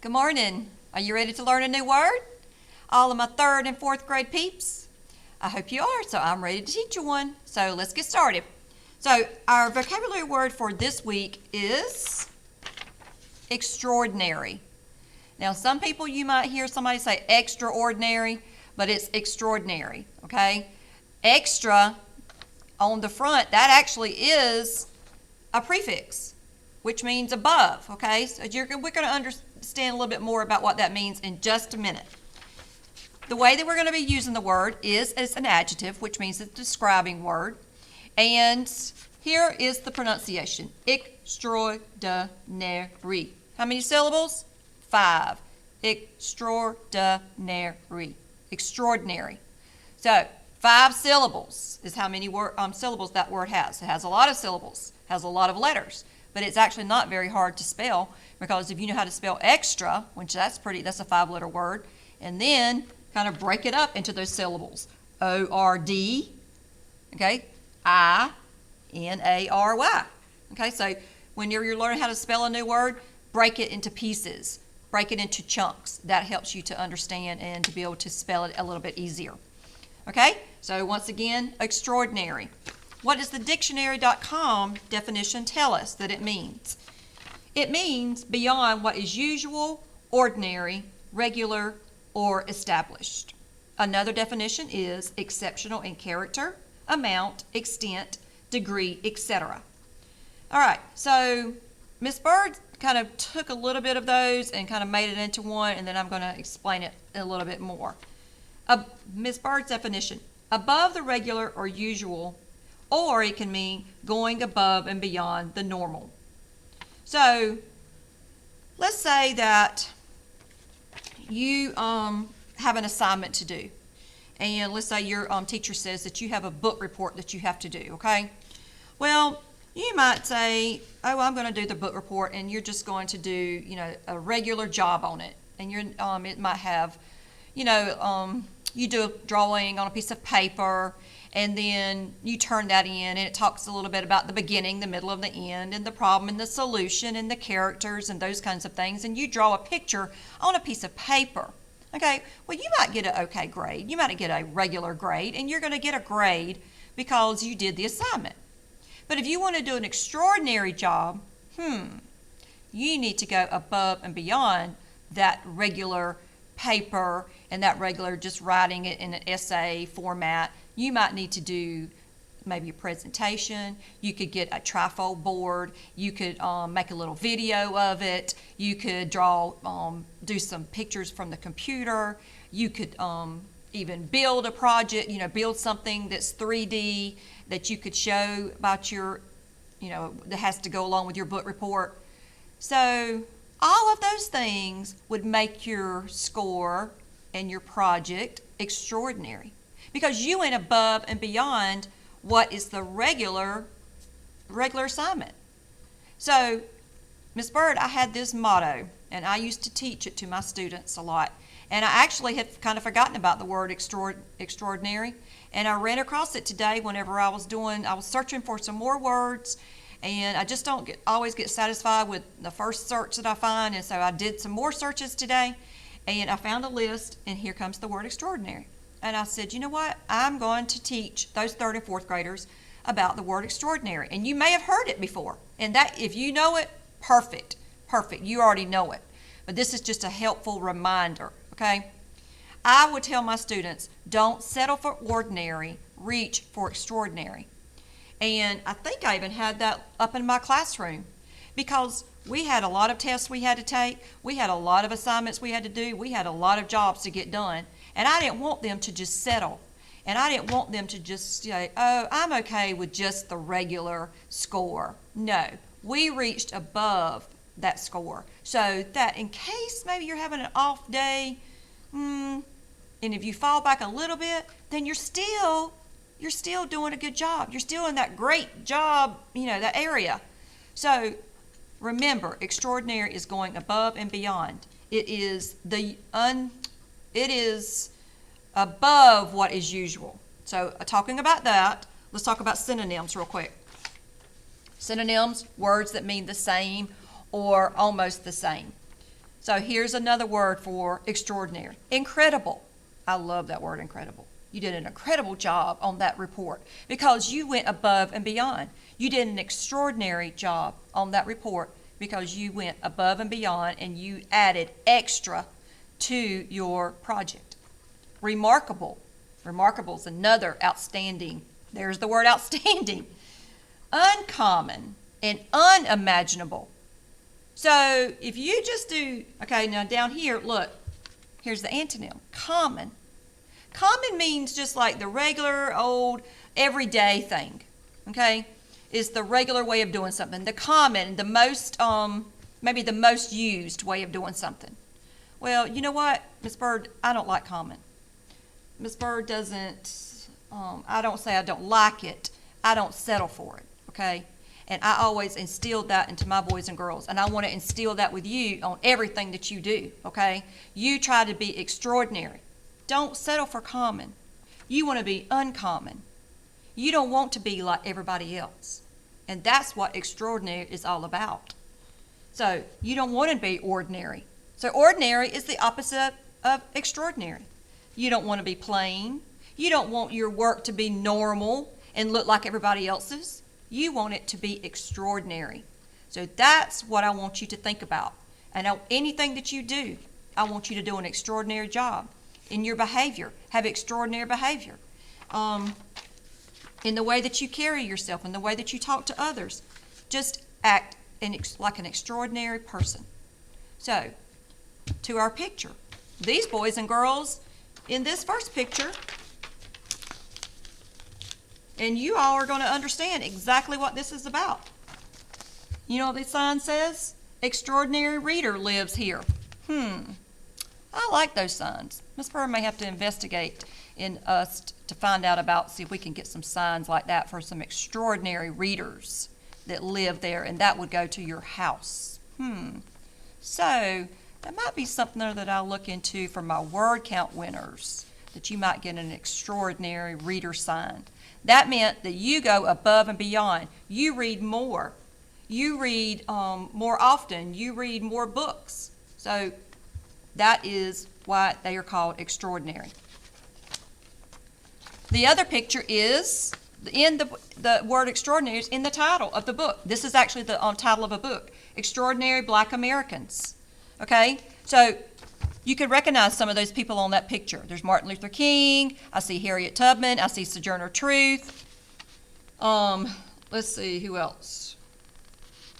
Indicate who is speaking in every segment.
Speaker 1: Good morning. Are you ready to learn a new word? All of my 3rd and 4th grade peeps? I hope you are, so I'm ready to teach you one. So let's get started. So our vocabulary word for this week is extraordinary. Now some people, you might hear somebody say extraordinary, but it's extraordinary, okay? Extra on the front, that actually is a prefix, which means above, okay? So we're going to understand a little bit more about what that means in just a minute. The way that we're going to be using the word is as an adjective, which means it's a describing word. And here is the pronunciation, extraordinary. How many syllables? 5. Extraordinary. Extraordinary. So 5 syllables is how many syllables that word has. It has a lot of syllables, has a lot of letters, but it's actually not very hard to spell, because if you know how to spell extra, which that's a 5-letter word, and then kind of break it up into those syllables. O-R-D, okay, I-N-A-R-Y. Okay, so whenever you're learning how to spell a new word, break it into pieces, break it into chunks. That helps you to understand and to be able to spell it a little bit easier. Okay, so once again, extraordinary. What does the dictionary.com definition tell us that it means? It means beyond what is usual, ordinary, regular, or established. Another definition is exceptional in character, amount, extent, degree, etc. All right, so Miss Bird kind of took a little bit of those and kind of made it into one, and then I'm going to explain it a little bit more. Miss Bird's definition, above the regular or usual, or it can mean going above and beyond the normal. So let's say that you have an assignment to do, and let's say your teacher says that you have a book report that you have to do, okay? Well, you might say, oh, I'm going to do the book report, and you're just going to do, a regular job on it, and it might have, you do a drawing on a piece of paper, and then you turn that in, and it talks a little bit about the beginning, the middle, and the end, and the problem, and the solution, and the characters, and those kinds of things, and you draw a picture on a piece of paper. Okay, well, you might get an okay grade. You might get a regular grade, and you're going to get a grade because you did the assignment. But if you want to do an extraordinary job, you need to go above and beyond that regular paper and that regular just writing it in an essay format. You might need to do maybe a presentation. You could get a trifold board. You could make a little video of it. You could do some pictures from the computer. You could even build a project, build something that's 3D that you could show about your, that has to go along with your book report. So all of those things would make your score and your project extraordinary, because you went above and beyond what is the regular assignment. So, Miss Bird, I had this motto, and I used to teach it to my students a lot. And I actually had kind of forgotten about the word extraordinary, and I ran across it today whenever I was searching for some more words, and I just don't always get satisfied with the first search that I find, and so I did some more searches today, and I found a list, and here comes the word extraordinary. And I said, you know what? I'm going to teach those 3rd and 4th graders about the word extraordinary. And you may have heard it before. And that, if you know it, perfect. You already know it. But this is just a helpful reminder, okay? I would tell my students, don't settle for ordinary, reach for extraordinary. And I think I even had that up in my classroom, because we had a lot of tests we had to take. We had a lot of assignments we had to do. We had a lot of jobs to get done. And I didn't want them to just settle. And I didn't want them to just say, oh, I'm okay with just the regular score. No, we reached above that score. So that in case maybe you're having an off day, and if you fall back a little bit, then you're still doing a good job. You're still in that great job, that area. So remember, extraordinary is going above and beyond. It is above what is usual. So talking about that, let's talk about synonyms real quick. Synonyms, words that mean the same or almost the same. So here's another word for extraordinary. Incredible. I love that word, incredible. You did an incredible job on that report because you went above and beyond. You did an extraordinary job on that report because you went above and beyond and you added extra to your project. Remarkable. Remarkable is another outstanding. There's the word outstanding. Uncommon and unimaginable. So if you just do, okay, now down here, look, here's the antonym, common. Common means just like the regular old everyday thing, okay? Is the regular way of doing something. The common, the most, maybe the most used way of doing something. Well, you know what, Miss Bird, I don't like common. Miss Bird doesn't, I don't say I don't like it, I don't settle for it, okay? And I always instill that into my boys and girls, and I want to instill that with you on everything that you do, okay? You try to be extraordinary. Don't settle for common. You want to be uncommon. You don't want to be like everybody else. And that's what extraordinary is all about. So you don't want to be ordinary. So ordinary is the opposite of extraordinary. You don't want to be plain. You don't want your work to be normal and look like everybody else's. You want it to be extraordinary. So that's what I want you to think about. And anything that you do, I want you to do an extraordinary job in your behavior. Have extraordinary behavior. In the way that you carry yourself, in the way that you talk to others. Just act like an extraordinary person. So, to our picture. These boys and girls in this first picture, and you all are going to understand exactly what this is about. You know what this sign says? Extraordinary reader lives here. I like those signs. Miss Bird may have to investigate in us to find out about, see if we can get some signs like that for some extraordinary readers that live there, and that would go to your house. So that might be something there that I'll look into for my word count winners, that you might get an extraordinary reader sign. That meant that you go above and beyond. You read more. You read more often. You read more books. So that is why they are called extraordinary. The other picture is in the word extraordinary is in the title of the book. This is actually the title of a book, Extraordinary Black Americans. Okay, so you can recognize some of those people on that picture. There's Martin Luther King. I see Harriet Tubman. I see Sojourner Truth. Let's see, who else?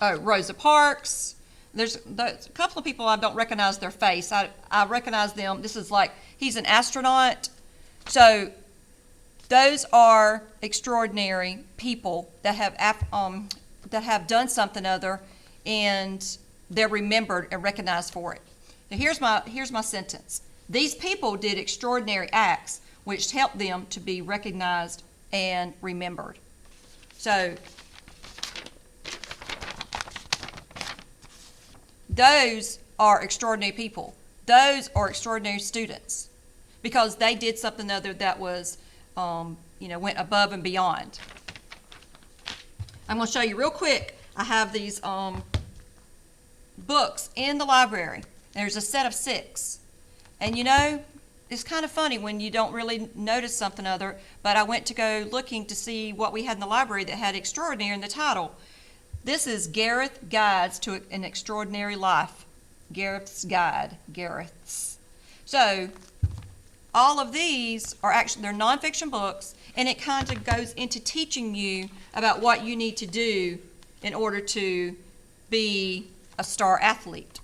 Speaker 1: Oh, Rosa Parks. There's a couple of people I don't recognize their face. I recognize them. This is like, he's an astronaut. So those are extraordinary people that have done something other, and they're remembered and recognized for it. Now here's my sentence. These people did extraordinary acts which helped them to be recognized and remembered. So those are extraordinary people. Those are extraordinary students because they did something other that was, went above and beyond. I'm going to show you real quick. I have these books in the library. There's a set of 6. And it's kind of funny when you don't really notice something other, but I went to go looking to see what we had in the library that had extraordinary in the title. This is Gareth Guides to an Extraordinary Life. Gareth's Guide. Gareth's. So all of these are actually, they're nonfiction books, and it kind of goes into teaching you about what you need to do in order to be a star athlete.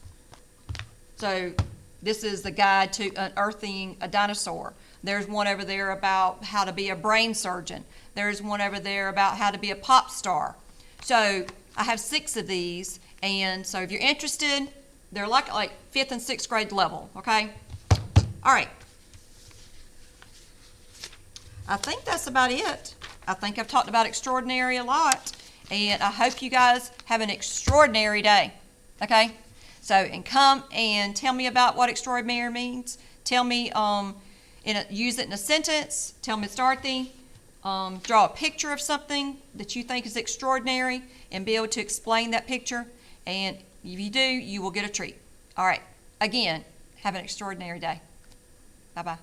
Speaker 1: So this is the guide to unearthing a dinosaur. There's one over there about how to be a brain surgeon. There's one over there about how to be a pop star. So I have 6 of these, and so if you're interested, they're like 5th and 6th grade level, okay? All right. I think that's about it. I think I've talked about extraordinary a lot, and I hope you guys have an extraordinary day, okay? So, and come and tell me about what extraordinary means. Tell me, use it in a sentence. Tell Miss Dorothy. Draw a picture of something that you think is extraordinary and be able to explain that picture. And if you do, you will get a treat. All right. Again, have an extraordinary day. Bye-bye.